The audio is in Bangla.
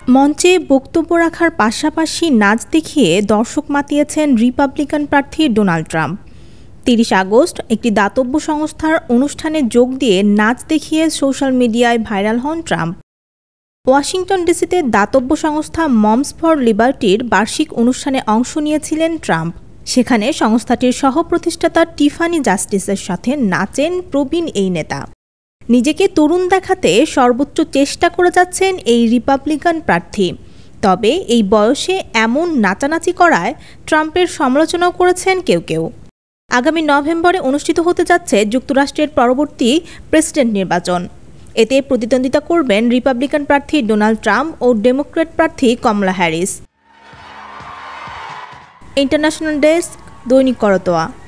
মঞ্চে বক্তব্য রাখার পাশাপাশি নাচ দেখিয়ে দর্শক মাতিয়েছেন রিপাবলিকান প্রার্থী ডোনাল্ড ট্রাম্প। ৩০ আগস্ট একটি দাতব্য সংস্থার অনুষ্ঠানে যোগ দিয়ে নাচ দেখিয়ে সোশ্যাল মিডিয়ায় ভাইরাল হন ট্রাম্প। ওয়াশিংটন ডিসিতে দাতব্য সংস্থা মমস ফর লিবার্টির বার্ষিক অনুষ্ঠানে অংশ নিয়েছিলেন ট্রাম্প। সেখানে সংস্থাটির সহ-প্রতিষ্ঠাতা টিফানি জাস্টিসের সাথে নাচেন প্রবীণ এই নেতা। নিজেকে তরুণ দেখাতে সর্বোচ্চ চেষ্টা করে যাচ্ছেন এই রিপাবলিকান প্রার্থী। তবে এই বয়সে এমন নাচানাচি করায় ট্রাম্পের সমালোচনাও করেছেন কেউ কেউ। আগামী নভেম্বরে অনুষ্ঠিত হতে যাচ্ছে যুক্তরাষ্ট্রের পরবর্তী প্রেসিডেন্ট নির্বাচন। এতে প্রতিদ্বন্দ্বিতা করবেন রিপাবলিকান প্রার্থী ডোনাল্ড ট্রাম্প ও ডেমোক্র্যাট প্রার্থী কমলা হ্যারিস। ইন্টারন্যাশনাল ডেস্ক, দৈনিক করতোয়া।